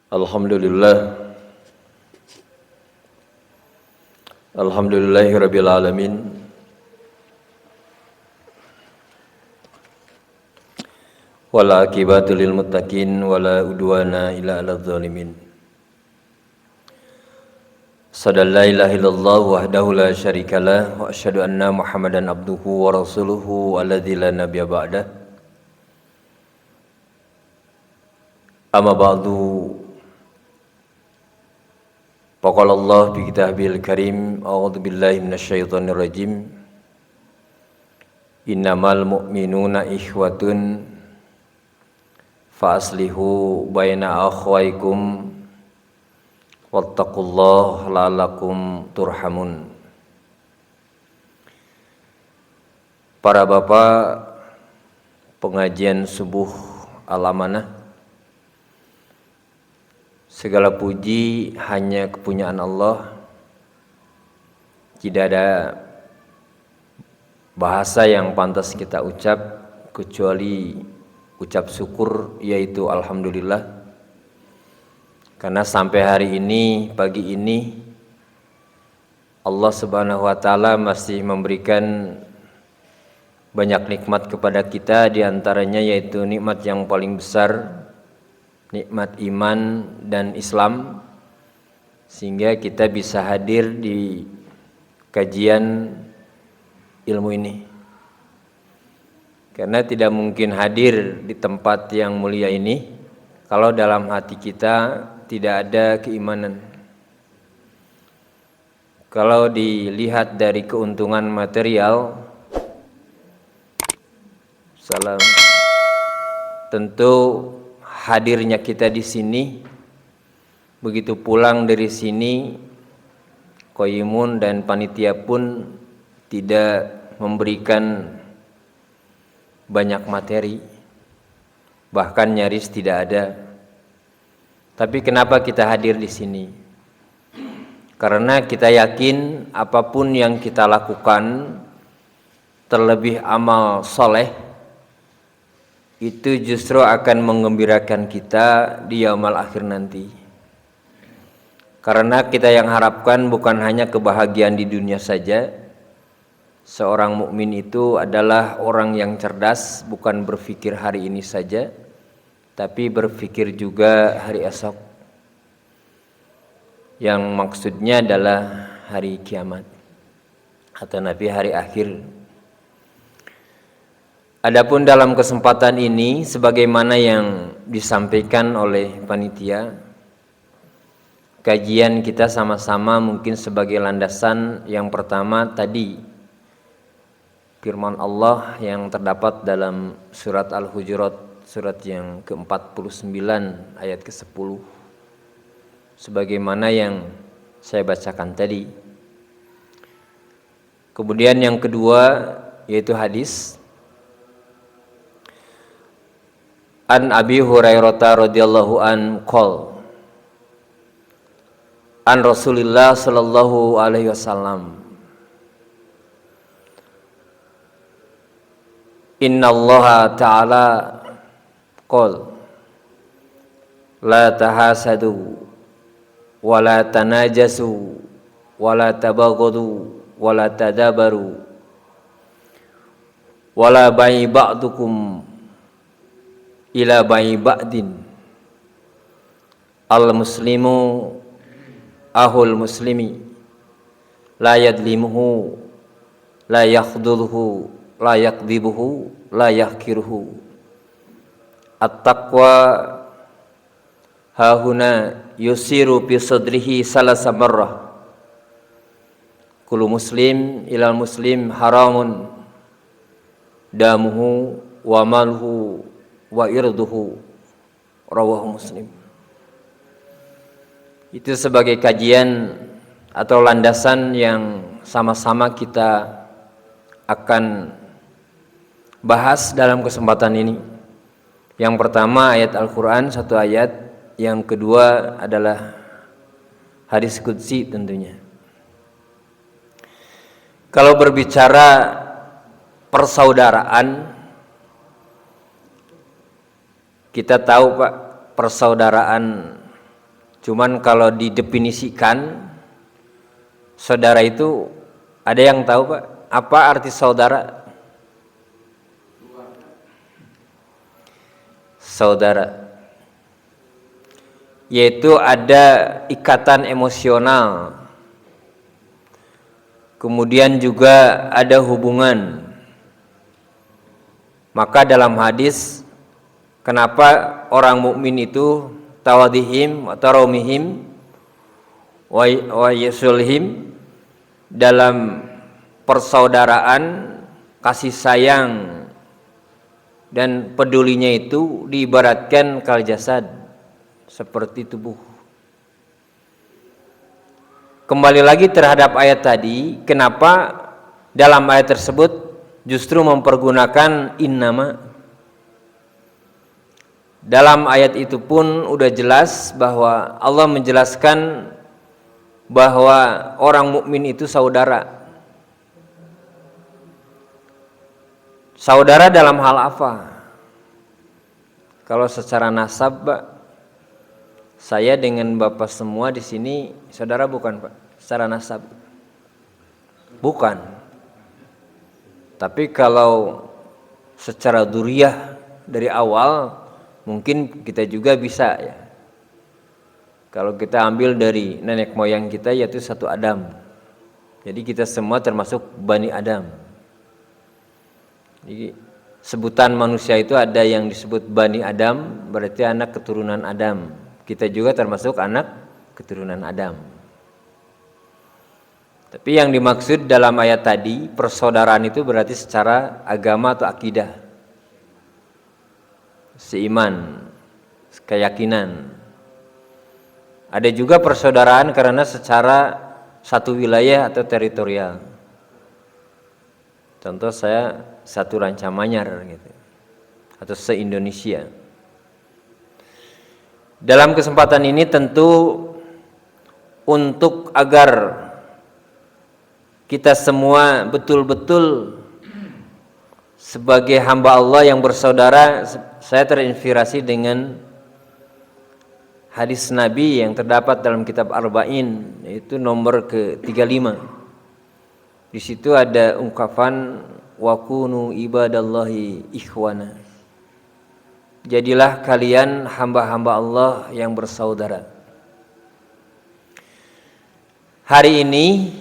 Alhamdulillah, Alhamdulillahirabbil alamin. Wala aqibatu lil muttaqin wala udwana illa 'alal zalimin. Asyhadu la ilaha illallah wahdahu la syarikalah wa asyhadu anna Muhammadan abduhu wa rasuluhu alladzi la nabiyya ba'dah. Amma ba'du. Faqala Allah fi kitabil karim, a'udzu billahi minasyaitonir rajim. Innamal mu'minuna ikhwatun fa aslihu baina akhwaykum wattaqullaha la'allakum turhamun. Para bapak pengajian subuh al-amanah, segala puji hanya kepunyaan Allah. Tidak ada bahasa yang pantas kita ucap kecuali ucap syukur, yaitu alhamdulillah. Karena sampai hari ini, pagi ini, Allah Subhanahu wa taala masih memberikan banyak nikmat kepada kita, di antaranya yaitu nikmat yang paling besar, nikmat iman dan Islam, sehingga kita bisa hadir di kajian ilmu ini. Karena tidak mungkin hadir di tempat yang mulia ini kalau dalam hati kita tidak ada keimanan. Kalau dilihat dari keuntungan material, tentu hadirnya kita di sini, begitu pulang dari sini, Qoimun dan panitia pun tidak memberikan banyak materi, bahkan nyaris tidak ada. Tapi kenapa kita hadir di sini? Karena kita yakin apapun yang kita lakukan, terlebih amal soleh, itu justru akan menggembirakan kita di yaumul akhir nanti. Karena kita yang harapkan bukan hanya kebahagiaan di dunia saja. Seorang mukmin itu adalah orang yang cerdas, bukan berpikir hari ini saja, tapi berpikir juga hari esok, yang maksudnya adalah hari kiamat atau nanti hari akhir. Adapun dalam kesempatan ini, sebagaimana yang disampaikan oleh panitia, kajian kita sama-sama mungkin sebagai landasan yang pertama tadi, firman Allah yang terdapat dalam surat Al-Hujurat, surat yang ke-49 ayat ke-10, sebagaimana yang saya bacakan tadi. Kemudian yang kedua yaitu hadis An Abi Hurairah radhiyallahu an qol an Rasulillah sallallahu alaihi wasallam, innallaha ta'ala qol la tahasadu wa la tanajasu wa la tabaghadu wa la tadabaru wa la bai ba'dukum ila bai ba'din, al muslimu ahul muslimi la yadlimuhu la yakhdhuluhu la yakdzibuhu la yahkiruhu. At-taqwa hahuna yusiru fi sadrihi salasa marrah, kullu muslim ilal muslim haramun damuhu wa malhu wa irduhu, rawahu Muslim. Itu sebagai kajian atau landasan yang sama-sama kita akan bahas dalam kesempatan ini. Yang pertama ayat Al-Quran, satu ayat. Yang kedua adalah hadis qudsi tentunya. Kalau berbicara persaudaraan, kita tahu Pak, persaudaraan Cuman kalau didefinisikan saudara itu, ada yang tahu Pak apa arti saudara? Saudara yaitu ada ikatan emosional, kemudian juga ada hubungan. Maka dalam hadis, kenapa orang mukmin itu tawadihim wa tarawmihim wa yasulhim, dalam persaudaraan, kasih sayang dan pedulinya itu diibaratkan kal jasad, seperti tubuh. Kembali lagi terhadap ayat tadi, kenapa dalam ayat tersebut justru mempergunakan innama? Dalam ayat itu pun udah jelas bahwa Allah menjelaskan bahwa orang mukmin itu saudara. Saudara dalam hal apa? Kalau secara nasab, Pak, saya dengan Bapak semua di sini saudara bukan, Pak? Secara nasab bukan. Tapi kalau secara dzurriyyah dari awal mungkin kita juga bisa ya. Kalau kita ambil dari nenek moyang kita yaitu satu Adam. Jadi kita semua termasuk Bani Adam. Jadi sebutan manusia itu ada yang disebut Bani Adam, berarti anak keturunan Adam. Kita juga termasuk anak keturunan Adam. Tapi yang dimaksud dalam ayat tadi, persaudaraan itu berarti secara agama atau akidah, seiman, keyakinan. Ada juga persaudaraan karena secara satu wilayah atau teritorial. Contoh saya satu Rancamanyar gitu, atau se-Indonesia. Dalam kesempatan ini tentu untuk agar kita semua betul-betul sebagai hamba Allah yang bersaudara, saya terinspirasi dengan hadis Nabi yang terdapat dalam kitab Arba'in, yaitu nomor ke-35. Di situ ada ungkapan wa kunu ibadallahi ikhwana. Jadilah kalian hamba-hamba Allah yang bersaudara. Hari ini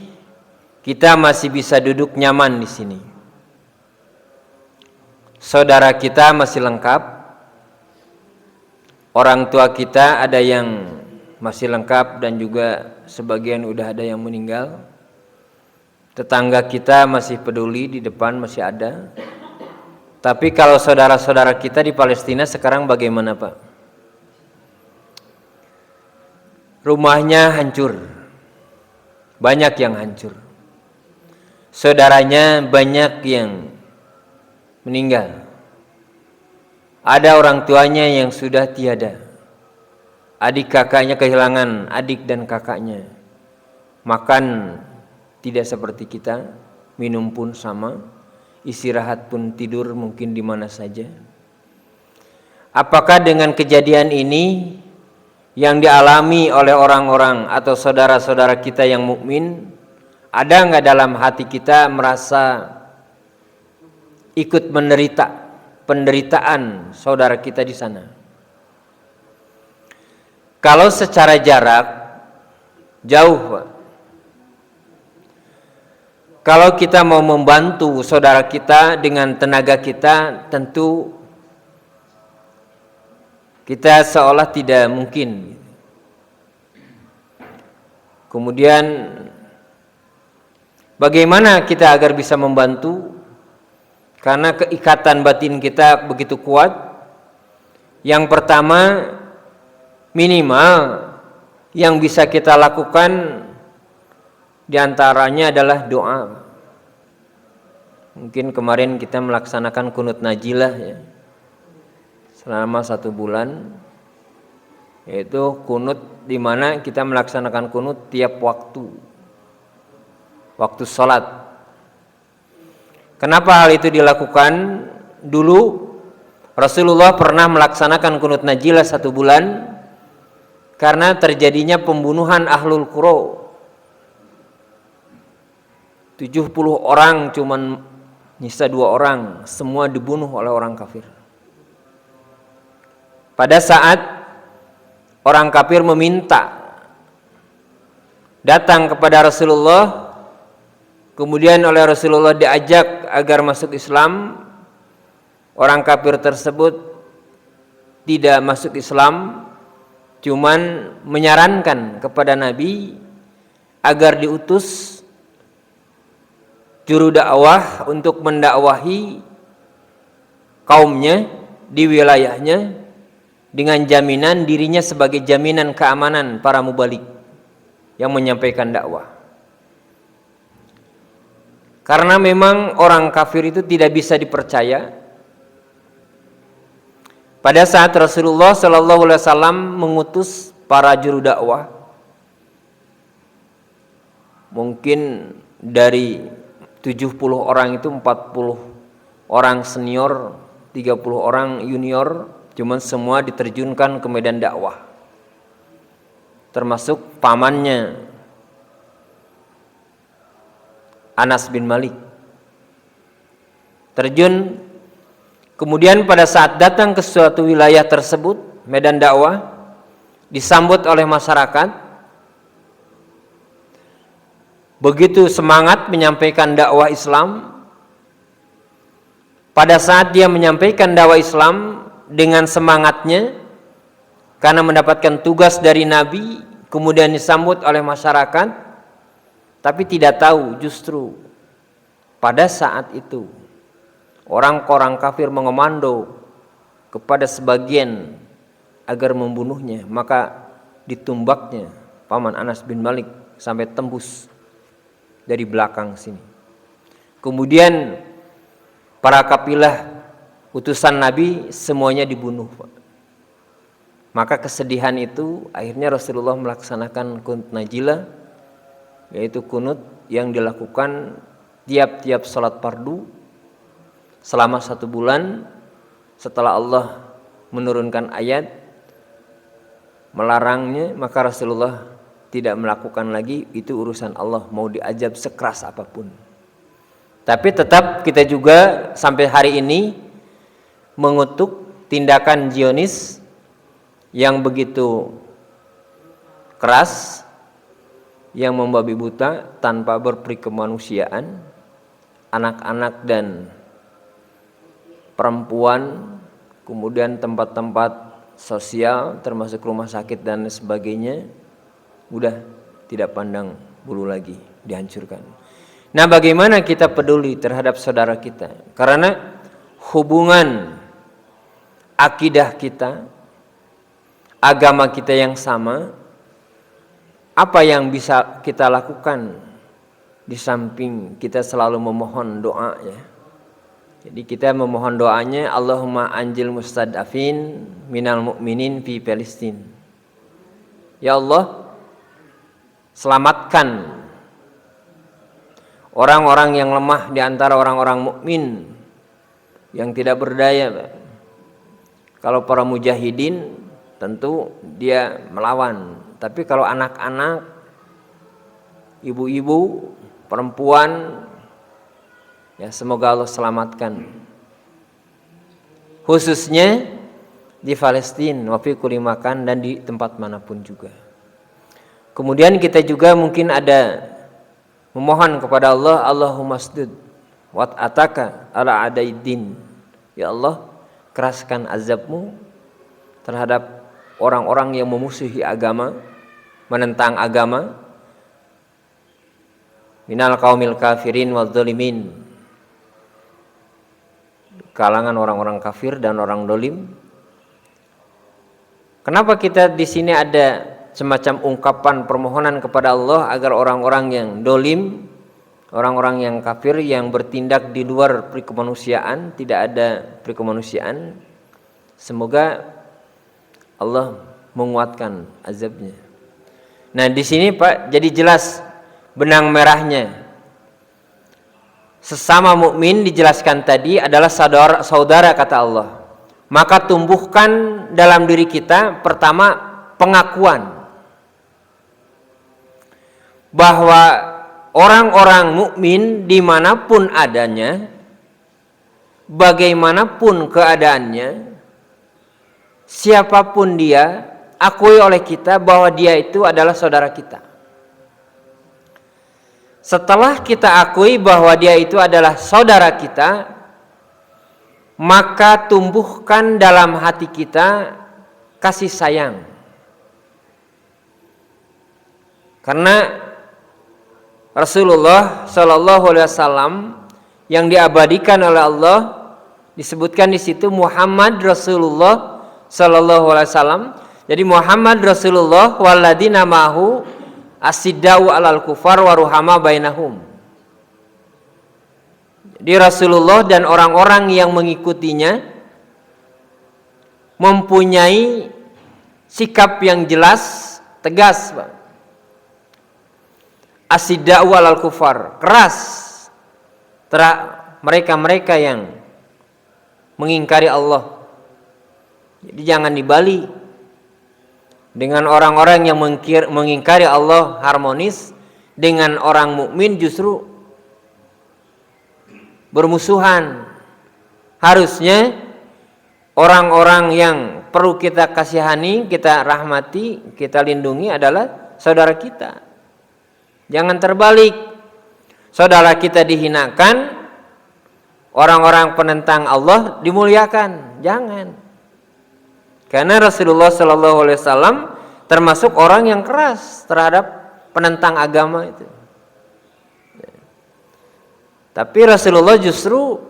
kita masih bisa duduk nyaman di sini. Saudara kita masih lengkap. Orang tua kita ada yang masih lengkap dan juga sebagian udah ada yang meninggal. Tetangga kita masih peduli, di depan masih ada. Tapi kalau saudara-saudara kita di Palestina sekarang bagaimana, Pak? Rumahnya hancur. Banyak yang hancur. Saudaranya banyak yang meninggal. Ada orang tuanya yang sudah tiada. Adik kakaknya kehilangan adik dan kakaknya. Makan tidak seperti kita, minum pun sama, istirahat pun tidur mungkin di mana saja. Apakah dengan kejadian ini yang dialami oleh orang-orang atau saudara-saudara kita yang mukmin, ada nggak dalam hati kita merasa ikut menderita penderitaan saudara kita di sana? Kalau secara jarak jauh, Pak. Kalau kita mau membantu saudara kita dengan tenaga kita, tentu kita seolah tidak mungkin. Kemudian bagaimana kita agar bisa membantu? Karena keikatan batin kita begitu kuat. Yang pertama, minimal yang bisa kita lakukan diantaranya adalah doa. Mungkin kemarin kita melaksanakan kunut najilah ya, selama 1 bulan, yaitu kunut di mana kita melaksanakan kunut tiap waktu sholat. Kenapa hal itu dilakukan? Dulu Rasulullah pernah melaksanakan kunut najilah 1 bulan karena terjadinya pembunuhan ahlul qura. 70 orang cuman nyisa 2 orang, semua dibunuh oleh orang kafir. Pada saat orang kafir meminta datang kepada Rasulullah, kemudian oleh Rasulullah diajak agar masuk Islam, orang kafir tersebut tidak masuk Islam, cuman menyarankan kepada Nabi agar diutus juru dakwah untuk mendakwahi kaumnya di wilayahnya dengan jaminan dirinya sebagai jaminan keamanan para mubalik yang menyampaikan dakwah. Karena memang orang kafir itu tidak bisa dipercaya. Pada saat Rasulullah SAW mengutus para juru dakwah, mungkin dari 70 orang itu 40 orang senior, 30 orang junior, cuman semua diterjunkan ke medan dakwah. Termasuk pamannya Anas bin Malik. Terjun, kemudian pada saat datang ke suatu wilayah tersebut, medan dakwah, disambut oleh masyarakat. Begitu semangat menyampaikan dakwah Islam. Pada saat dia menyampaikan dakwah Islam dengan semangatnya, karena mendapatkan tugas dari Nabi, kemudian disambut oleh masyarakat, tapi tidak tahu justru pada saat itu orang-orang kafir mengomando kepada sebagian agar membunuhnya, maka ditumbaknya paman Anas bin Malik sampai tembus dari belakang sini. Kemudian para kafilah utusan Nabi semuanya dibunuh. Maka kesedihan itu akhirnya Rasulullah melaksanakan kunut najilah, yaitu kunut yang dilakukan tiap-tiap salat fardu selama 1 bulan setelah Allah menurunkan ayat melarangnya, maka Rasulullah tidak melakukan lagi. Itu urusan Allah, mau diazab sekeras apapun. Tapi tetap kita juga sampai hari ini mengutuk tindakan Zionis yang begitu keras, yang membabi buta tanpa berperi kemanusiaan anak-anak dan perempuan, kemudian tempat-tempat sosial termasuk rumah sakit dan sebagainya, udah tidak pandang bulu lagi, dihancurkan. Nah, bagaimana kita peduli terhadap saudara kita? Karena hubungan akidah kita, agama kita yang sama, apa yang bisa kita lakukan di samping kita selalu memohon doa ya. Jadi kita memohon doanya, Allahumma anjil mustadafin minal mu'minin fi Palestin. Ya Allah, selamatkan orang-orang yang lemah di antara orang-orang mukmin yang tidak berdaya. Kalau para mujahidin tentu dia melawan, tapi kalau anak-anak, ibu-ibu, perempuan, ya semoga Allah selamatkan. Khususnya di Palestina, wa fi kulli makan, dan di tempat manapun juga. Kemudian kita juga mungkin ada memohon kepada Allah, Allahumma sdud wat ataka ala adaiddin. Ya Allah, keraskan azabmu terhadap orang-orang yang memusuhi agama, menentang agama, minal qaumil kafirin wal zalimin, kalangan orang-orang kafir dan orang dolim. Kenapa kita di sini ada semacam ungkapan permohonan kepada Allah agar orang-orang yang dolim, orang-orang yang kafir, yang bertindak di luar perikemanusiaan, tidak ada perikemanusiaan, semoga Allah menguatkan azabnya. Nah di sini Pak, jadi jelas benang merahnya. Sesama mukmin dijelaskan tadi adalah saudara kata Allah. Maka tumbuhkan dalam diri kita pertama pengakuan bahwa orang-orang mukmin dimanapun adanya, bagaimanapun keadaannya, siapapun dia, akui oleh kita bahwa dia itu adalah saudara kita. Setelah kita akui bahwa dia itu adalah saudara kita, maka tumbuhkan dalam hati kita kasih sayang. Karena Rasulullah Shallallahu Alaihi Wasallam yang diabadikan oleh Allah disebutkan di situ Muhammad Rasulullah Shallallahu Alaihi Wasallam. Jadi Muhammad Rasulullah waladina ma'hu asiddau alal kufar waruhama bainahum. Jadi Rasulullah dan orang-orang yang mengikutinya mempunyai sikap yang jelas, tegas, asiddau alal kufar, keras mereka-mereka yang mengingkari Allah. Jadi jangan dibalik dengan orang-orang yang mengingkari Allah harmonis, dengan orang mukmin justru bermusuhan. Harusnya orang-orang yang perlu kita kasihani, kita rahmati, kita lindungi adalah saudara kita. Jangan terbalik, saudara kita dihinakan, orang-orang penentang Allah dimuliakan. Jangan. Karena Rasulullah Shallallahu Alaihi Wasallam termasuk orang yang keras terhadap penentang agama itu. Tapi Rasulullah justru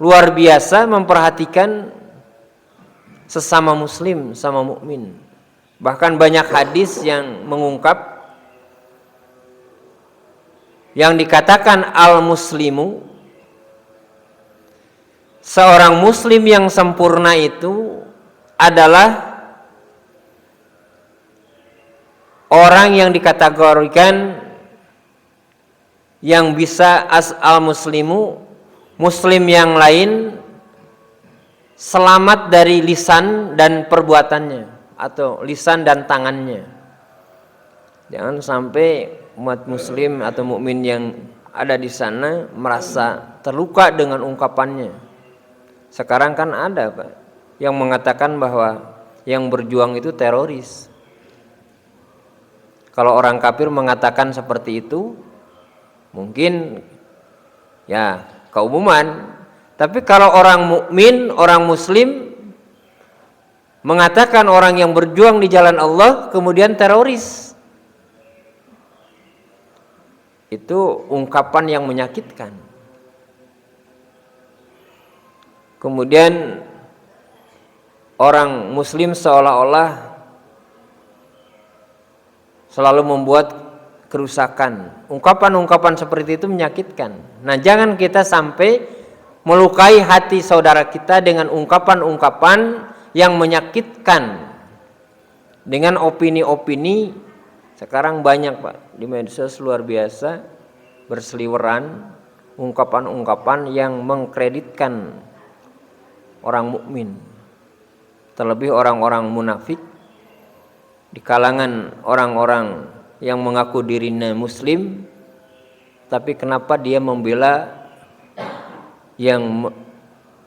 luar biasa memperhatikan sesama muslim, sama mukmin. Bahkan banyak hadis yang mengungkap yang dikatakan al-muslimu, seorang muslim yang sempurna itu adalah orang yang dikategorikan yang bisa al-muslimu, muslim yang lain selamat dari lisan dan perbuatannya atau lisan dan tangannya. Jangan sampai umat muslim atau mukmin yang ada di sana merasa terluka dengan ungkapannya. Sekarang kan ada, Pak, yang mengatakan bahwa yang berjuang itu teroris. Kalau orang kafir mengatakan seperti itu, mungkin ya keumuman. Tapi kalau orang mukmin, orang muslim mengatakan orang yang berjuang di jalan Allah kemudian teroris, itu ungkapan yang menyakitkan. Kemudian orang muslim seolah-olah selalu membuat kerusakan. Ungkapan-ungkapan seperti itu menyakitkan. Nah, jangan kita sampai melukai hati saudara kita dengan ungkapan-ungkapan yang menyakitkan, dengan opini-opini. Sekarang banyak, Pak, di medsos luar biasa berseliweran ungkapan-ungkapan yang mengkreditkan orang mukmin, terlebih orang-orang munafik di kalangan orang-orang yang mengaku dirinya muslim, tapi kenapa dia membela yang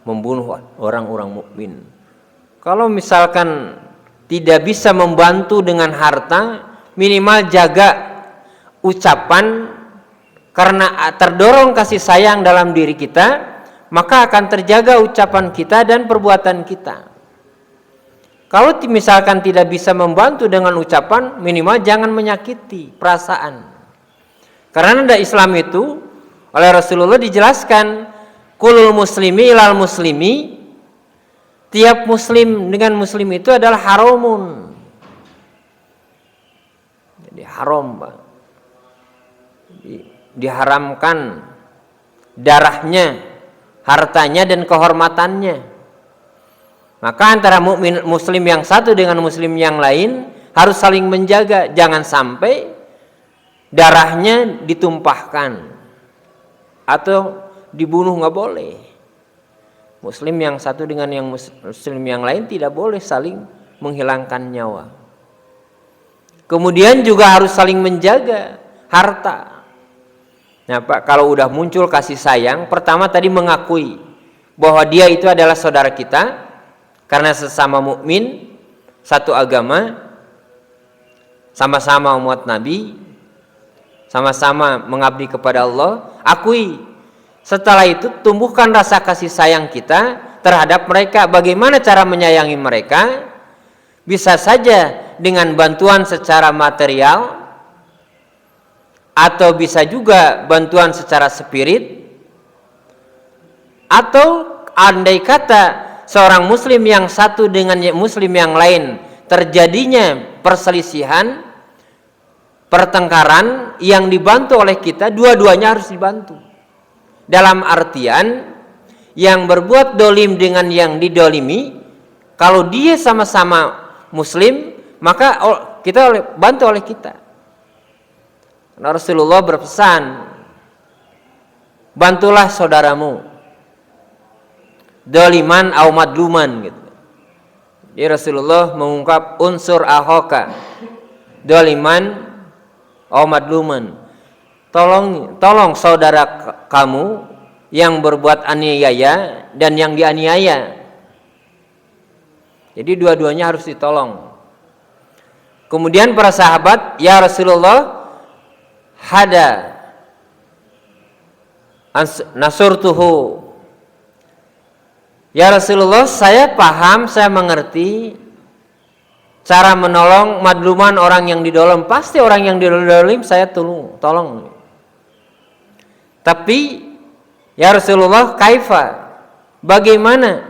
membunuh orang-orang mukmin? Kalau misalkan tidak bisa membantu dengan harta, minimal jaga ucapan, karena terdorong kasih sayang dalam diri kita, maka akan terjaga ucapan kita dan perbuatan kita. Kalau misalkan tidak bisa membantu dengan ucapan, minimal jangan menyakiti perasaan. Karena ada Islam itu oleh Rasulullah dijelaskan, kulul muslimi ilal muslimi, tiap muslim dengan muslim itu adalah haramun. Jadi haram, Pak. Diharamkan darahnya, hartanya dan kehormatannya. Maka antara mukmin muslim yang satu dengan muslim yang lain harus saling menjaga, jangan sampai darahnya ditumpahkan atau dibunuh, nggak boleh. Muslim yang satu dengan yang muslim yang lain tidak boleh saling menghilangkan nyawa. Kemudian juga harus saling menjaga harta. Nah Pak, kalau udah muncul kasih sayang, pertama tadi mengakui bahwa dia itu adalah saudara kita karena sesama mukmin, satu agama, sama-sama umat Nabi, sama-sama mengabdi kepada Allah. Akui. Setelah itu tumbuhkan rasa kasih sayang kita terhadap mereka. Bagaimana cara menyayangi mereka? Bisa saja dengan bantuan secara material, atau bisa juga bantuan secara spirit, atau andai kata seorang muslim yang satu dengan muslim yang lain terjadinya perselisihan, pertengkaran, yang dibantu oleh kita, dua-duanya harus dibantu. Dalam artian yang berbuat dolim dengan yang didolimi, kalau dia sama-sama muslim, maka kita bantu oleh kita. Karena Rasulullah berpesan, bantulah saudaramu doliman au madluman gitu. Jadi Rasulullah mengungkap unsur ahoka doliman au madluman. Tolong saudara kamu yang berbuat aniaya dan yang dianiaya. Jadi dua-duanya harus ditolong. Kemudian para sahabat, ya Rasulullah, hada nasurtuhu. Ya Rasulullah, saya paham, saya mengerti cara menolong madluman, orang yang didolim. Pasti orang yang didolim saya tolong. Tapi ya Rasulullah, kaifa? Bagaimana?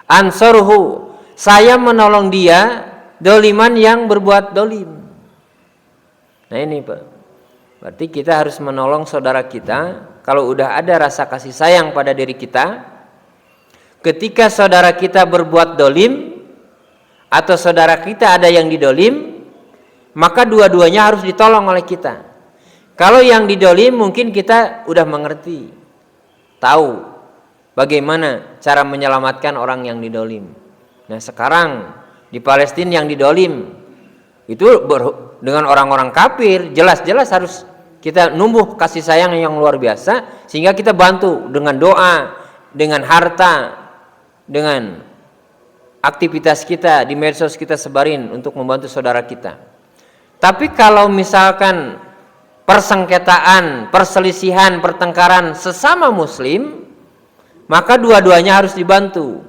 Ansaruhu, saya menolong dia doliman yang berbuat dolim. Nah ini Pak, berarti kita harus menolong saudara kita. Kalau udah ada rasa kasih sayang pada diri kita, ketika saudara kita berbuat dolim atau saudara kita ada yang didolim, maka dua-duanya harus ditolong oleh kita. Kalau yang didolim mungkin kita udah mengerti, tahu bagaimana cara menyelamatkan orang yang didolim. Nah sekarang di Palestina yang didolim itu dengan orang-orang kafir, jelas-jelas harus kita numbuh kasih sayang yang luar biasa, sehingga kita bantu dengan doa, dengan harta, dengan aktivitas kita di medsos kita sebarin untuk membantu saudara kita. Tapi kalau misalkan persengketaan, perselisihan, pertengkaran sesama muslim, maka dua-duanya harus dibantu.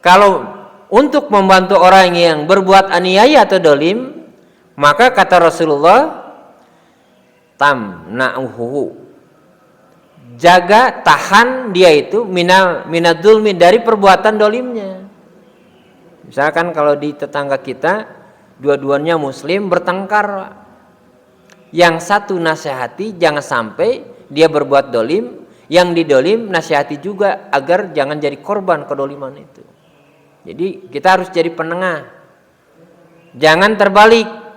Kalau untuk membantu orang yang berbuat aniaya atau dolim, maka kata Rasulullah, tamna'uhu, jaga, tahan dia itu minadzulmi, dari perbuatan dolimnya. Misalkan kalau di tetangga kita dua-duanya muslim bertengkar, yang satu nasihati jangan sampai dia berbuat dolim, yang didolim nasihati juga agar jangan jadi korban kedoliman itu. Jadi kita harus jadi penengah, jangan terbalik.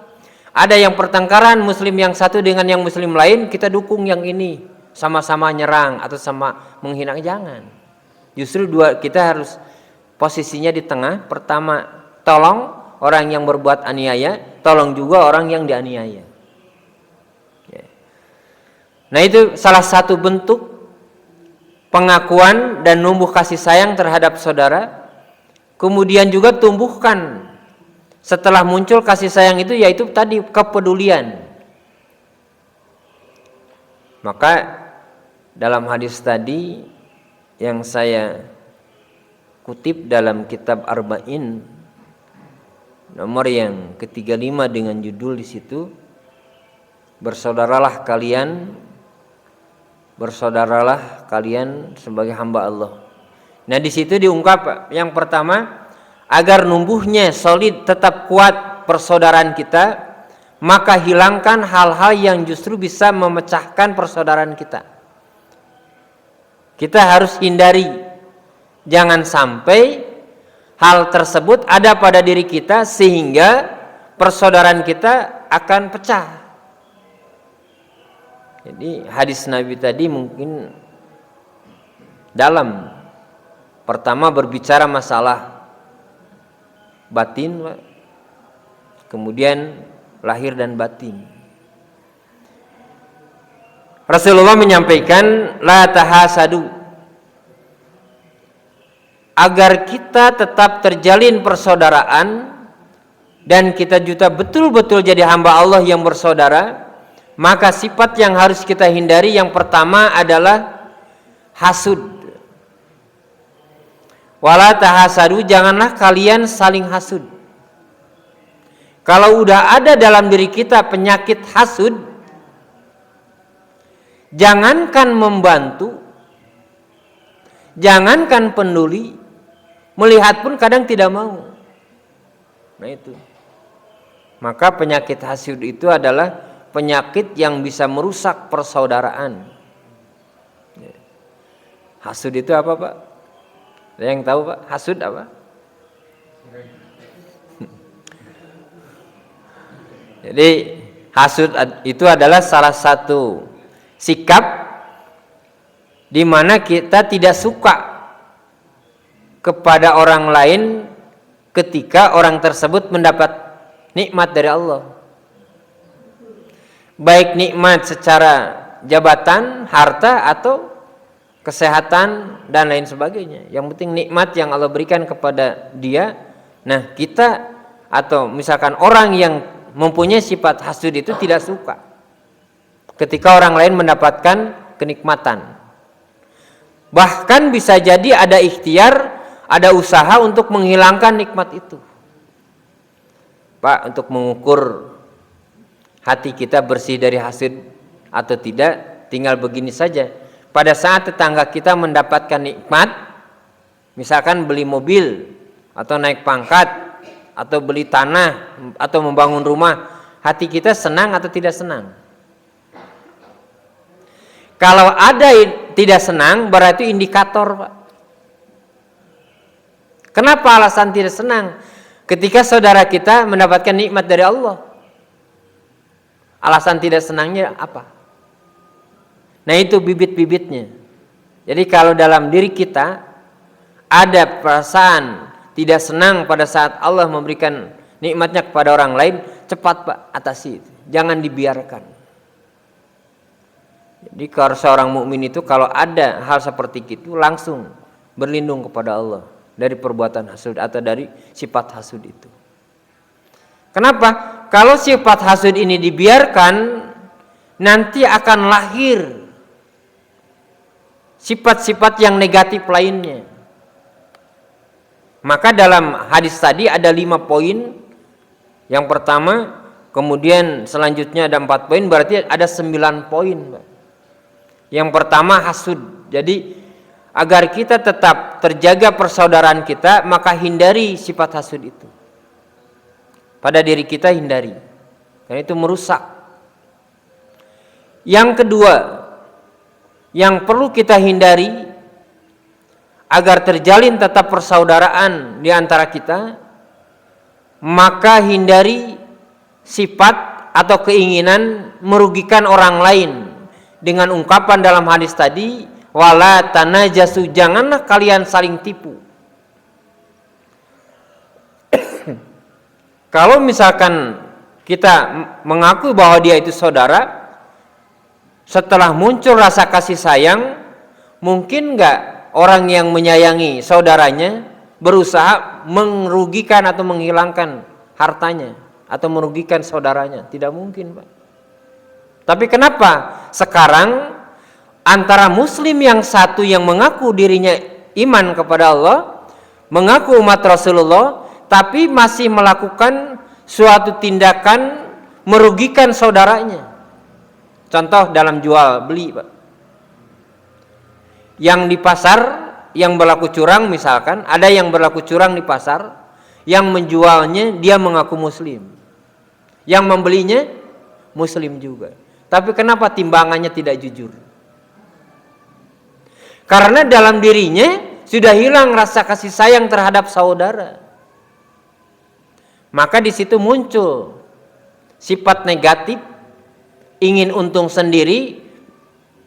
Ada yang pertengkaran muslim yang satu dengan yang muslim lain, kita dukung yang ini, sama-sama nyerang atau sama menghina, jangan. Justru kita harus posisinya di tengah. Pertama tolong orang yang berbuat aniaya, tolong juga orang yang dianiaya. Nah itu salah satu bentuk pengakuan dan numbuh kasih sayang terhadap saudara. Kemudian juga tumbuhkan setelah muncul kasih sayang itu, yaitu tadi kepedulian. Maka dalam hadis tadi yang saya kutip dalam kitab Arba'in nomor yang ke-35 dengan judul di situ, bersodaralah kalian sebagai hamba Allah. Nah di situ diungkap yang pertama, agar numbuhnya solid, tetap kuat persaudaraan kita, maka hilangkan hal-hal yang justru bisa memecahkan persaudaraan kita. Kita harus hindari, jangan sampai hal tersebut ada pada diri kita sehingga persaudaraan kita akan pecah. Jadi hadis Nabi tadi mungkin dalam, pertama berbicara masalah batin, kemudian lahir dan batin. Rasulullah menyampaikan la tahasadu, agar kita tetap terjalin persaudaraan dan kita juga betul-betul jadi hamba Allah yang bersaudara, maka sifat yang harus kita hindari yang pertama adalah hasud. Wala tahasadu, janganlah kalian saling hasud. Kalau udah ada dalam diri kita penyakit hasud, jangankan membantu, jangankan peduli, melihat pun kadang tidak mau. Nah itu. Maka penyakit hasud itu adalah penyakit yang bisa merusak persaudaraan. Hasud itu apa, Pak? Ada yang tahu, Pak? Hasud apa? Jadi hasud itu adalah salah satu sikap di mana kita tidak suka kepada orang lain ketika orang tersebut mendapat nikmat dari Allah. Baik nikmat secara jabatan, harta, atau kesehatan dan lain sebagainya. Yang penting nikmat yang Allah berikan kepada dia. Nah, kita atau misalkan orang yang mempunyai sifat hasud itu tidak suka ketika orang lain mendapatkan kenikmatan. Bahkan bisa jadi ada ikhtiar, ada usaha untuk menghilangkan nikmat itu. Pak, untuk mengukur hati kita bersih dari hasud atau tidak, tinggal begini saja. Pada saat tetangga kita mendapatkan nikmat, misalkan beli mobil atau naik pangkat atau beli tanah atau membangun rumah, hati kita senang atau tidak senang? Kalau ada tidak senang, berarti indikator, Pak. Kenapa alasan tidak senang? Ketika saudara kita mendapatkan nikmat dari Allah, alasan tidak senangnya apa? Nah itu bibit-bibitnya. Jadi kalau dalam diri kita ada perasaan tidak senang pada saat Allah memberikan nikmatnya kepada orang lain, cepat, Pak, atasi itu. Jangan dibiarkan. Jadi kalau seorang mukmin itu kalau ada hal seperti itu langsung berlindung kepada Allah dari perbuatan hasud atau dari sifat hasud itu. Kenapa? Kalau sifat hasud ini dibiarkan, nanti akan lahir sifat-sifat yang negatif lainnya. Maka dalam hadis tadi ada 5 poin. Yang pertama, kemudian selanjutnya ada 4 poin, berarti ada 9 poin, Pak. Yang pertama hasud. Jadi agar kita tetap terjaga persaudaraan kita, maka hindari sifat hasud itu. Pada diri kita hindari. Karena itu merusak. Yang kedua, yang perlu kita hindari agar terjalin tetap persaudaraan di antara kita, maka hindari sifat atau keinginan merugikan orang lain dengan ungkapan dalam hadis tadi, wala tanajasu, janganlah kalian saling tipu. Kalau misalkan kita mengaku bahwa dia itu saudara, setelah muncul rasa kasih sayang, mungkin enggak orang yang menyayangi saudaranya berusaha merugikan atau menghilangkan hartanya atau merugikan saudaranya? Tidak mungkin, Pak. Tapi kenapa sekarang antara muslim yang satu yang mengaku dirinya iman kepada Allah, mengaku umat Rasulullah, tapi masih melakukan suatu tindakan merugikan saudaranya? Contoh dalam jual beli, Pak. Yang di pasar yang berlaku curang, misalkan ada yang berlaku curang di pasar, yang menjualnya dia mengaku muslim, yang membelinya muslim juga. Tapi kenapa timbangannya tidak jujur? Karena dalam dirinya sudah hilang rasa kasih sayang terhadap saudara. Maka di situ muncul sifat negatif, ingin untung sendiri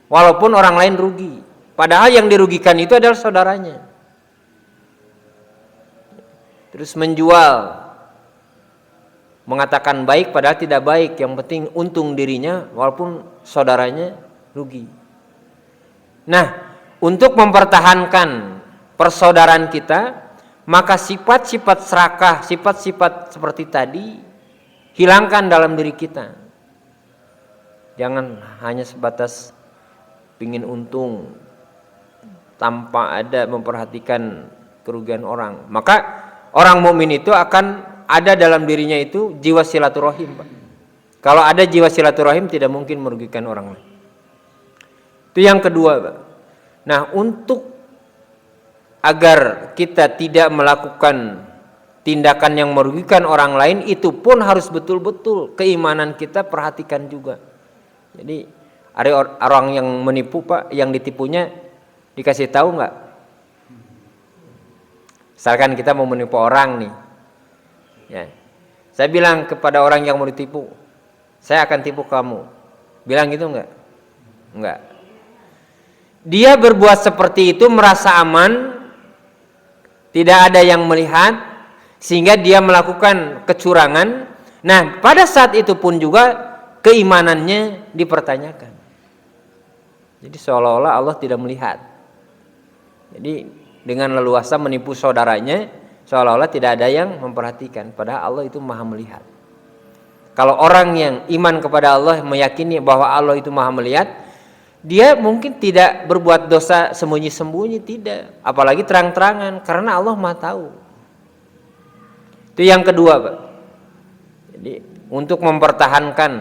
walaupun orang lain rugi. Padahal yang dirugikan itu adalah saudaranya. Terus menjual mengatakan baik padahal tidak baik, yang penting untung dirinya walaupun saudaranya rugi. Nah, untuk mempertahankan persaudaraan kita, maka sifat-sifat serakah, sifat-sifat seperti tadi hilangkan dalam diri kita. Jangan hanya sebatas pingin untung tanpa ada memperhatikan kerugian orang. Maka orang mukmin itu akan ada dalam dirinya itu jiwa silaturahim, Pak. Kalau ada jiwa silaturahim tidak mungkin merugikan orang lain. Itu yang kedua, Pak. Nah, untuk agar kita tidak melakukan tindakan yang merugikan orang lain, itu pun harus betul-betul keimanan kita perhatikan juga. Jadi ada orang yang menipu, Pak, yang ditipunya dikasih tahu nggak? Misalkan kita mau menipu orang nih, ya, saya bilang kepada orang yang mau ditipu, saya akan tipu kamu, bilang gitu nggak? Nggak. Dia berbuat seperti itu merasa aman, tidak ada yang melihat, sehingga dia melakukan kecurangan. Nah, pada saat itu pun juga keimanannya dipertanyakan. Jadi seolah-olah Allah tidak melihat. Jadi dengan leluasa menipu saudaranya, seolah-olah tidak ada yang memperhatikan, padahal Allah itu maha melihat. Kalau orang yang iman kepada Allah meyakini bahwa Allah itu maha melihat, dia mungkin tidak berbuat dosa sembunyi-sembunyi, tidak, apalagi terang-terangan, karena Allah maha tahu. Itu yang kedua, Pak. Jadi untuk mempertahankan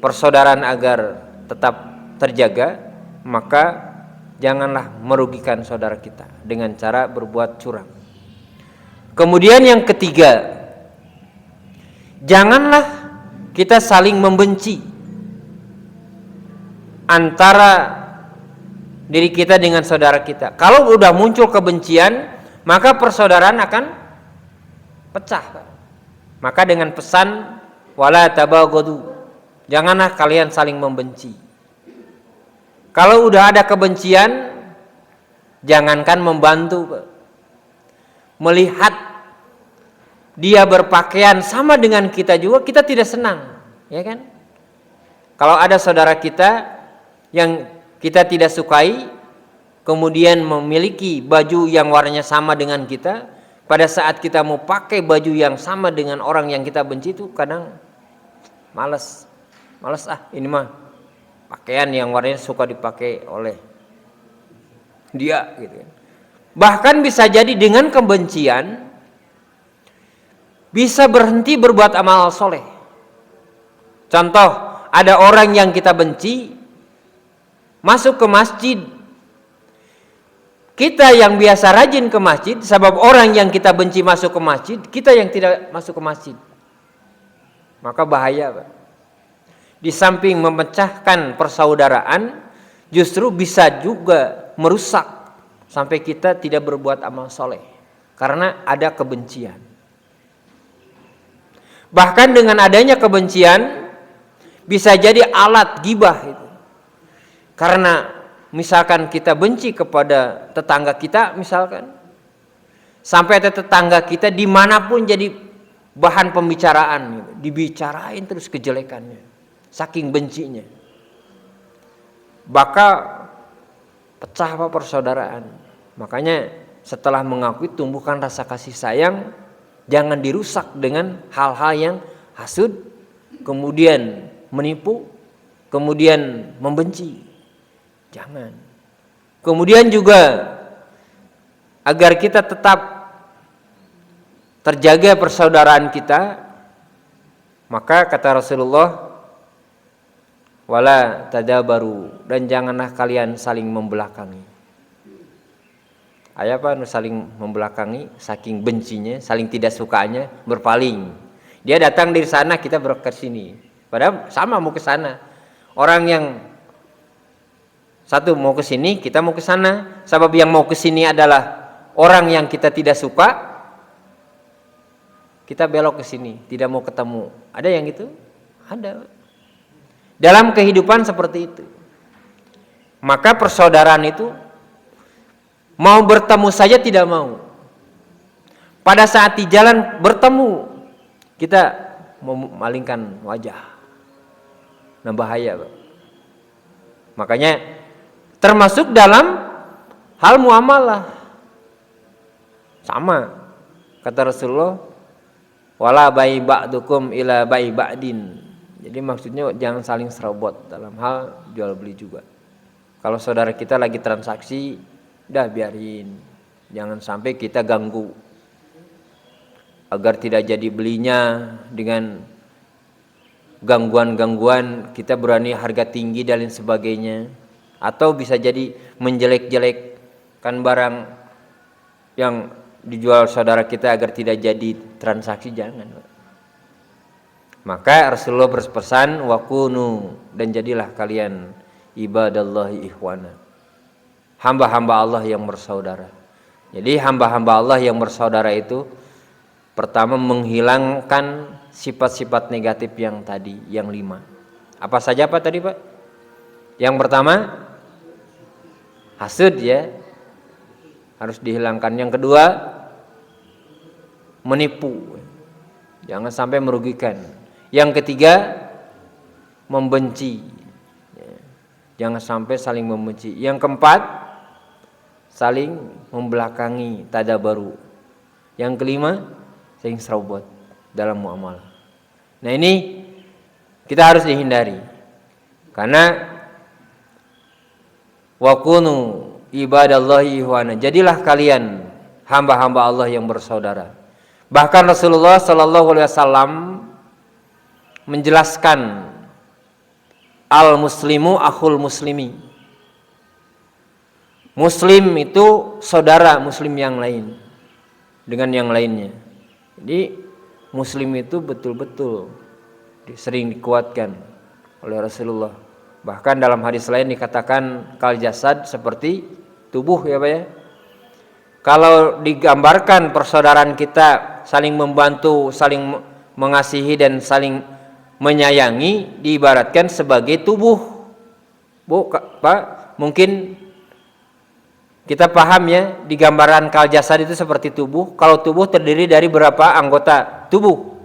persaudaraan agar tetap terjaga, maka janganlah merugikan saudara kita dengan cara berbuat curang. Kemudian yang ketiga, janganlah kita saling membenci antara diri kita dengan saudara kita. Kalau sudah muncul kebencian, maka persaudaraan akan pecah. Maka dengan pesan wala tabaghadu, janganlah kalian saling membenci. Kalau udah ada kebencian, jangankan membantu, melihat dia berpakaian sama dengan kita juga kita tidak senang, ya kan? Kalau ada saudara kita yang kita tidak sukai, kemudian memiliki baju yang warnanya sama dengan kita, pada saat kita mau pakai baju yang sama dengan orang yang kita benci itu kadang malas ini mah pakaian yang warnanya suka dipakai oleh dia gitu. Bahkan bisa jadi dengan kebencian bisa berhenti berbuat amal soleh. Contoh, ada orang yang kita benci masuk ke masjid, kita yang biasa rajin ke masjid, sebab orang yang kita benci masuk ke masjid, kita yang tidak masuk ke masjid, maka bahaya, Pak. Di samping memecahkan persaudaraan, justru bisa juga merusak sampai kita tidak berbuat amal soleh karena ada kebencian. Bahkan dengan adanya kebencian bisa jadi alat gibah itu. Karena misalkan kita benci kepada tetangga kita, misalkan sampai ada tetangga kita dimanapun jadi bahan pembicaraan gitu. Dibicarain terus kejelekannya, saking bencinya, bakal pecah persaudaraan. Makanya setelah mengakui, tumbuhkan rasa kasih sayang, jangan dirusak dengan hal-hal yang hasud, kemudian menipu, kemudian membenci. Jangan. Kemudian juga agar kita tetap terjaga persaudaraan kita, maka kata Rasulullah, wala tadabaru, dan janganlah kalian saling membelakangi. Apa saling membelakangi? Saking bencinya, saling tidak sukanya, berpaling. Dia datang dari sana, kita ke sini. Padahal sama mau ke sana. Orang yang satu mau ke sini, kita mau ke sana. Sebab yang mau ke sini adalah orang yang kita tidak suka, kita belok ke sini, tidak mau ketemu. Ada yang gitu? Ada. Dalam kehidupan seperti itu. Maka persaudaraan itu mau bertemu saja tidak mau. pada saat di jalan bertemu kita memalingkan wajah. Nah bahaya, Pak. Makanya termasuk dalam hal muamalah. Sama kata Rasulullah, wala bai ba'dukum ila bai ba'din. Jadi maksudnya jangan saling serobot dalam hal jual beli juga. Kalau saudara kita lagi transaksi, udah biarin. Jangan sampai kita ganggu. Agar tidak jadi belinya dengan gangguan-gangguan, kita berani harga tinggi dan lain sebagainya. Atau bisa jadi menjelek-jelekkan barang yang dijual saudara kita agar tidak jadi transaksi, jangan. Maka Rasulullah berpesan wakunu, dan jadilah kalian ibadallahi ikhwana, hamba-hamba Allah yang bersaudara. Jadi hamba-hamba Allah yang bersaudara itu pertama menghilangkan sifat-sifat negatif yang tadi, yang 5. Apa saja Pak tadi Pak? Yang pertama hasud ya, harus dihilangkan. Yang kedua menipu, jangan sampai merugikan. Yang ketiga membenci, jangan sampai saling membenci. Yang keempat saling membelakangi, tadabaru. Yang kelima saling serobot dalam muamalah. Nah ini kita harus dihindari, karena wakunu ibadallahi ikhwana, jadilah kalian hamba-hamba Allah yang bersaudara. Bahkan Rasulullah sallallahu alaihi wasallam menjelaskan al muslimu akhul muslimi. Muslim itu saudara muslim yang lain dengan yang lainnya. Jadi muslim itu betul-betul sering dikuatkan oleh Rasulullah. Bahkan dalam hadis lain dikatakan kal jasad, seperti tubuh ya Pak ya. Kalau digambarkan persaudaraan kita saling membantu, saling mengasihi dan saling menyayangi, diibaratkan sebagai tubuh. Bu, Pak, mungkin kita paham ya, digambaran kal jasad itu seperti tubuh. Kalau tubuh terdiri dari berapa anggota tubuh?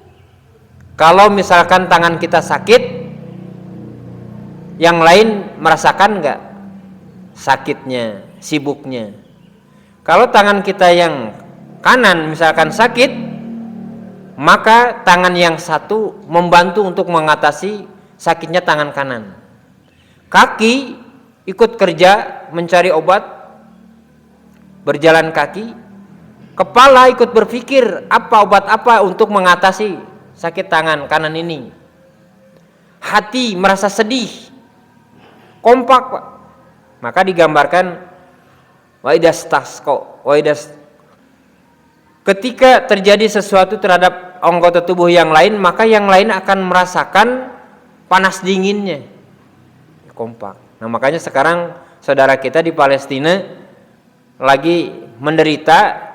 Kalau misalkan tangan kita sakit, yang lain merasakan enggak sakitnya, sibuknya? Kalau tangan kita yang kanan misalkan sakit, maka tangan yang satu membantu untuk mengatasi sakitnya tangan kanan. Kaki ikut kerja mencari obat, berjalan kaki. Kepala ikut berpikir apa obat apa untuk mengatasi sakit tangan kanan ini. Hati merasa sedih, kompak Pak. Maka digambarkan ketika terjadi sesuatu terhadap anggota tubuh yang lain, maka yang lain akan merasakan panas dinginnya, kompak. Nah makanya sekarang saudara kita di Palestina lagi menderita,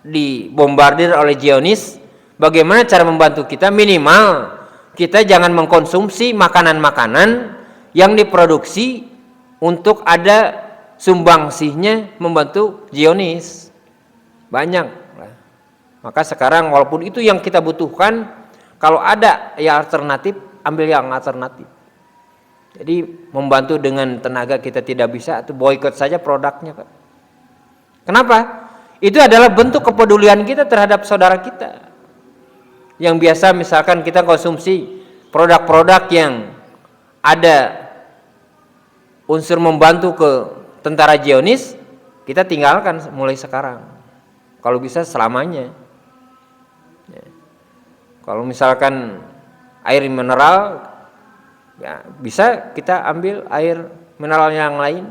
dibombardir oleh Zionis. Bagaimana cara membantu kita? Minimal kita jangan mengkonsumsi makanan-makanan yang diproduksi untuk ada sumbangsihnya membantu Zionis. Banyak. Maka sekarang walaupun itu yang kita butuhkan, kalau ada ya alternatif, ambil yang alternatif. Jadi membantu dengan tenaga kita tidak bisa, itu boikot saja produknya Pak. Kenapa? Itu adalah bentuk kepedulian kita terhadap saudara kita. Yang biasa misalkan kita konsumsi produk-produk yang ada unsur membantu ke tentara Zionis, kita tinggalkan mulai sekarang. Kalau bisa selamanya. Ya. Kalau misalkan air mineral, ya bisa kita ambil air mineral yang lain.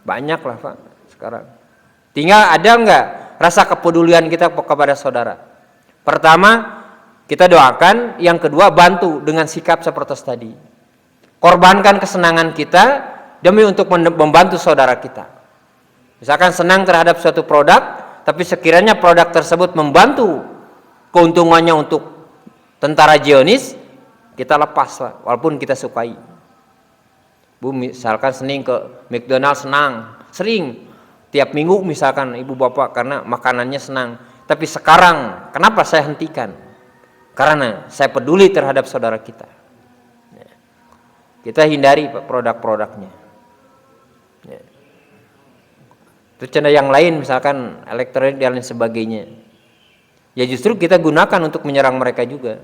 Banyak lah Pak sekarang. Tinggal ada enggak rasa kepedulian kita kepada saudara. Pertama, kita doakan. Yang kedua, bantu dengan sikap seperti tadi. Korbankan kesenangan kita demi untuk membantu saudara kita. Misalkan senang terhadap suatu produk, tapi sekiranya produk tersebut membantu keuntungannya untuk tentara Zionis, kita lepas Pak, walaupun kita sukai. Bu, misalkan sering ke McDonald senang, sering tiap minggu misalkan ibu bapak karena makanannya senang. Tapi sekarang kenapa saya hentikan? Karena saya peduli terhadap saudara kita. Kita hindari produk-produknya. Terus yang lain misalkan elektronik dan lain sebagainya. Ya justru kita gunakan untuk menyerang mereka juga.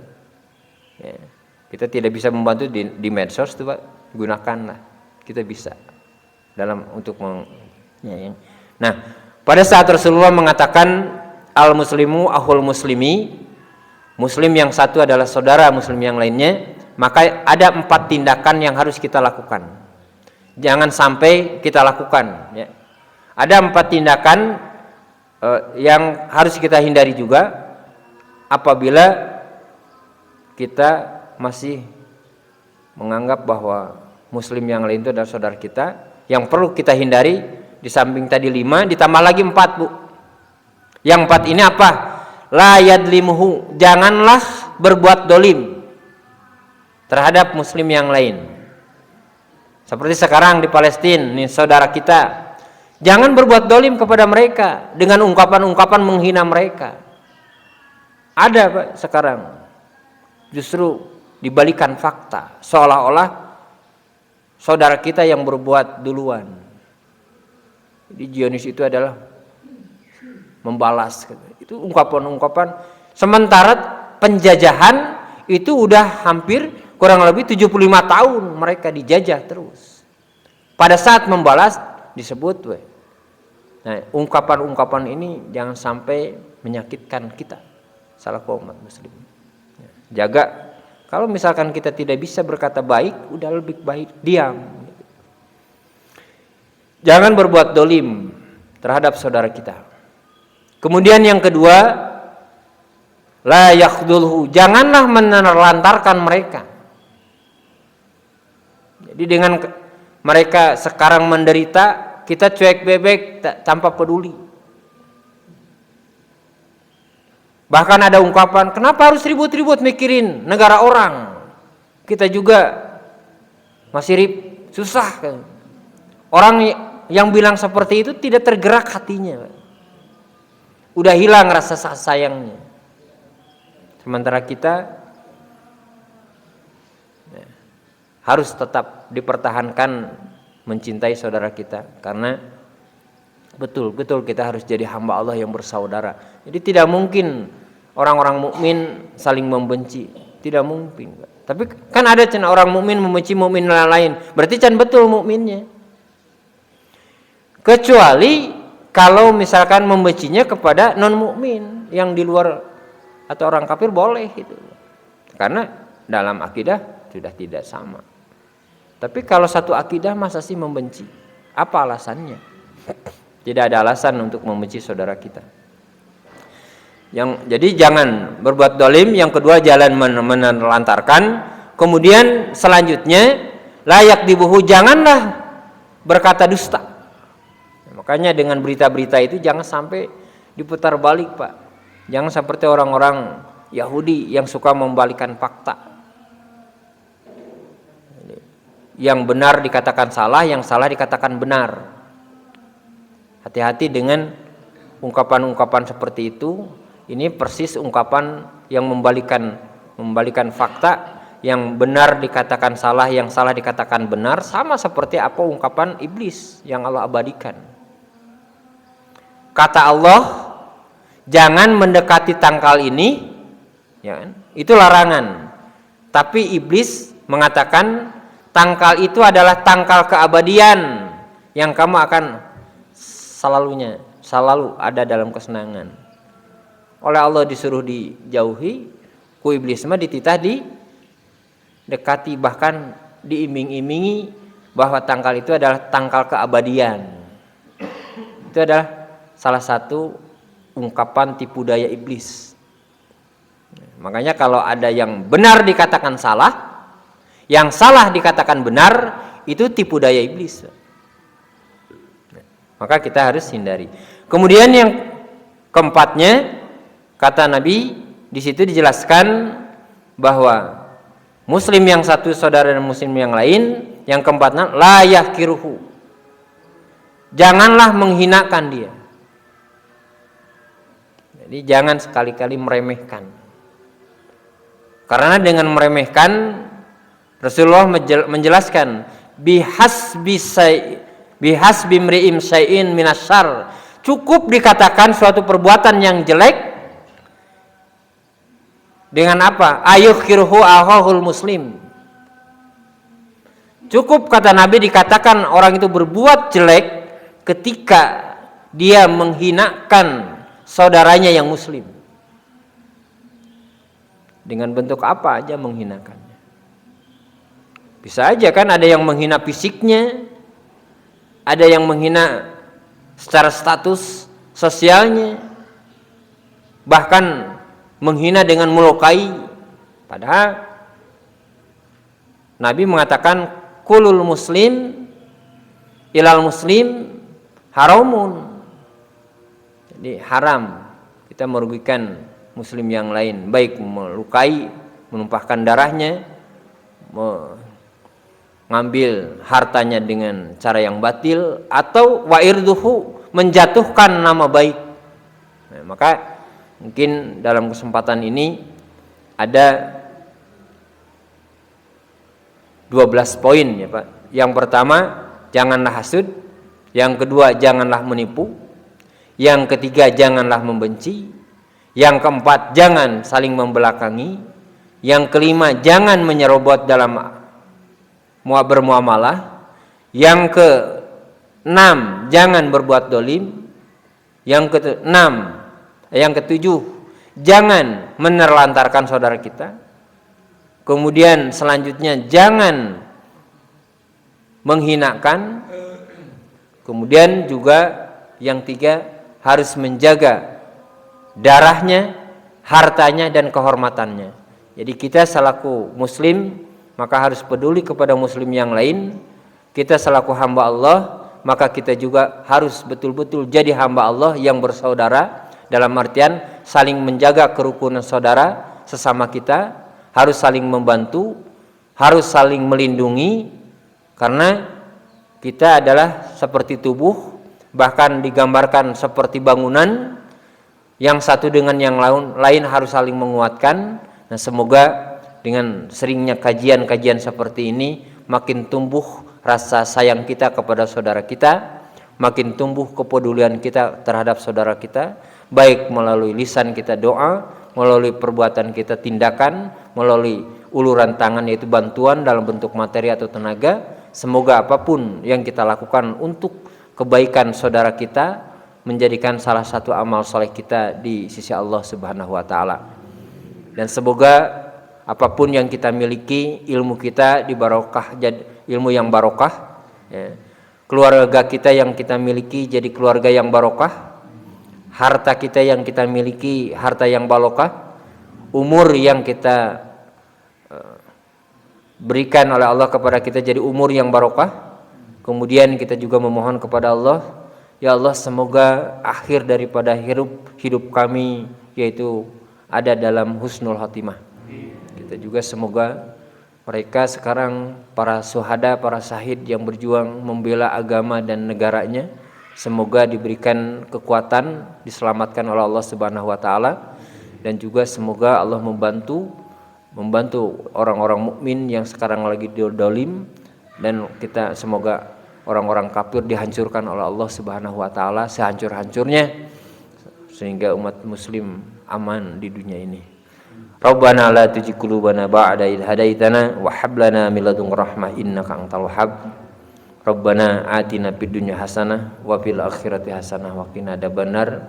Ya. Kita tidak bisa membantu di medsos tuh Pak, gunakanlah. Kita bisa dalam untuk Nah, pada saat Rasulullah mengatakan al-muslimu ahul muslimi, muslim yang satu adalah saudara muslim yang lainnya, maka ada 4 tindakan yang harus kita lakukan. Jangan sampai kita lakukan. Ya. Ada 4 tindakan yang harus kita hindari juga apabila kita masih menganggap bahwa muslim yang lain itu adalah saudara kita. Yang perlu kita hindari di samping tadi 5 ditambah lagi 4 Bu. Yang 4 ini apa? La yadlimuhu, janganlah berbuat dolim terhadap muslim yang lain. Seperti sekarang di Palestina, nih saudara kita, jangan berbuat dolim kepada mereka dengan ungkapan-ungkapan menghina mereka. Ada Pak sekarang, justru dibalikan fakta, seolah-olah saudara kita yang berbuat duluan. Jadi Zionis itu adalah membalas. Itu ungkapan-ungkapan. Sementara penjajahan itu udah hampir kurang lebih 75 tahun mereka dijajah terus. Pada saat membalas disebut Nah, ungkapan-ungkapan ini jangan sampai menyakitkan kita selaku umat muslim. Jaga. Kalau misalkan kita tidak bisa berkata baik, udah lebih baik diam. Jangan berbuat dolim terhadap saudara kita. Kemudian yang kedua, la yakhdulhu, janganlah menelantarkan mereka. Jadi dengan mereka sekarang menderita, kita cuek bebek tanpa peduli. Bahkan ada ungkapan, kenapa harus ribut-ribut mikirin negara orang? Kita juga masih susah kan. Orang yang bilang seperti itu tidak tergerak hatinya. Udah hilang rasa sayangnya. Sementara kita harus tetap dipertahankan mencintai saudara kita. Karena betul-betul kita harus jadi hamba Allah yang bersaudara. Jadi tidak mungkin orang-orang mukmin saling membenci, tidak mungkin. Tapi kan ada orang mukmin membenci mukmin lain, berarti can betul mukminnya. Kecuali kalau misalkan membencinya kepada non mukmin yang di luar atau orang kafir boleh itu, karena dalam akidah sudah tidak sama. Tapi kalau satu akidah masa sih membenci? Apa alasannya? Tidak ada alasan untuk membenci saudara kita. Jadi jangan berbuat dolim. Yang kedua, jalan menelantarkan. Kemudian selanjutnya, layak dibuhu, janganlah berkata dusta. Makanya dengan berita-berita itu jangan sampai diputar balik Pak. Jangan seperti orang-orang Yahudi yang suka membalikan fakta. Yang benar dikatakan salah, yang salah dikatakan benar. Hati-hati dengan ungkapan-ungkapan seperti itu. Ini persis ungkapan yang membalikan fakta, yang benar dikatakan salah, yang salah dikatakan benar, sama seperti apa ungkapan iblis yang Allah abadikan. Kata Allah, jangan mendekati tangkal ini, ya kan? Itu larangan. Tapi iblis mengatakan tangkal itu adalah tangkal keabadian yang kamu akan selalu ada dalam kesenangan. Oleh Allah disuruh dijauhi, ku iblis mah dititah dekati, bahkan diiming-imingi bahwa tangkal itu adalah tangkal keabadian. Itu adalah salah satu ungkapan tipu daya iblis. Makanya kalau ada yang benar dikatakan salah, yang salah dikatakan benar, itu tipu daya iblis. Maka kita harus hindari. Kemudian yang keempatnya, kata Nabi di situ dijelaskan bahwa muslim yang satu saudara dan muslim yang lain. Yang keempatnya, la yahkiruhu, janganlah menghinakan dia. Jadi jangan sekali-kali meremehkan. Karena dengan meremehkan, Rasulullah menjelaskan bihasbi mri'im syai'in minasyarr, cukup dikatakan suatu perbuatan yang jelek dengan apa? Ayukhirhu akhahul muslim. Cukup kata Nabi dikatakan orang itu berbuat jelek ketika dia menghinakan saudaranya yang muslim. Dengan bentuk apa aja menghinakannya. Bisa aja kan ada yang menghina fisiknya, ada yang menghina secara status sosialnya, bahkan menghina dengan melukai. Padahal Nabi mengatakan kulul muslim ilal muslim haramun. Jadi haram kita merugikan muslim yang lain, baik melukai, menumpahkan darahnya, mengambil hartanya dengan cara yang batil, atau wa'irduhu, menjatuhkan nama baik. Nah, maka mungkin dalam kesempatan ini ada 12 poin ya Pak. Yang pertama, janganlah hasud. Yang kedua, janganlah menipu. Yang ketiga, janganlah membenci. Yang keempat, jangan saling membelakangi. Yang kelima, jangan menyerobot dalam bermuamalah. Yang keenam, jangan berbuat dolim. Yang ketujuh, jangan menerlantarkan saudara kita. Kemudian selanjutnya, jangan menghinakan. Kemudian juga yang tiga, harus menjaga darahnya, hartanya, dan kehormatannya. Jadi kita selaku muslim maka harus peduli kepada muslim yang lain. Kita selaku hamba Allah maka kita juga harus betul-betul jadi hamba Allah yang bersaudara, dalam artian saling menjaga kerukunan saudara sesama kita, harus saling membantu, harus saling melindungi, karena kita adalah seperti tubuh, bahkan digambarkan seperti bangunan, yang satu dengan yang lain harus saling menguatkan. Nah, semoga dengan seringnya kajian-kajian seperti ini makin tumbuh rasa sayang kita kepada saudara kita, makin tumbuh kepedulian kita terhadap saudara kita, baik melalui lisan kita doa, melalui perbuatan kita tindakan, melalui uluran tangan yaitu bantuan dalam bentuk materi atau tenaga. Semoga apapun yang kita lakukan untuk kebaikan saudara kita menjadikan salah satu amal soleh kita di sisi Allah Subhanahu wa Ta'ala. Dan semoga apapun yang kita miliki, ilmu kita dibarokah, ilmu yang barokah, ya. Keluarga kita yang kita miliki jadi keluarga yang barokah, harta kita yang kita miliki harta yang barokah, umur yang kita berikan oleh Allah kepada kita jadi umur yang barokah. Kemudian kita juga memohon kepada Allah, ya Allah, semoga akhir daripada hidup kami yaitu ada dalam husnul khotimah. Kita juga semoga mereka sekarang para syuhada, para syahid yang berjuang membela agama dan negaranya, semoga diberikan kekuatan, diselamatkan oleh Allah Subhanahu wa Ta'ala, dan juga semoga Allah membantu orang-orang mukmin yang sekarang lagi dolim, dan kita semoga orang-orang kafir dihancurkan oleh Allah Subhanahu wa Ta'ala sehancur-hancurnya, sehingga umat muslim aman di dunia ini. Rabbana la tuzigh qulubana ba'da idh hadaitana wa hab lana min ladunka rahmah innaka antal wahhab. Rabbana atina fid dunya hasanah wa fil akhirati hasanah wa qina adzabannar.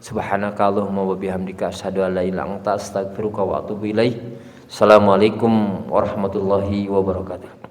Subhanaka Allahumma wa bihamdika asyhadu an la ilaha illa anta astaghfiruka wa atubu ilaik. Assalamualaikum warahmatullahi wabarakatuh.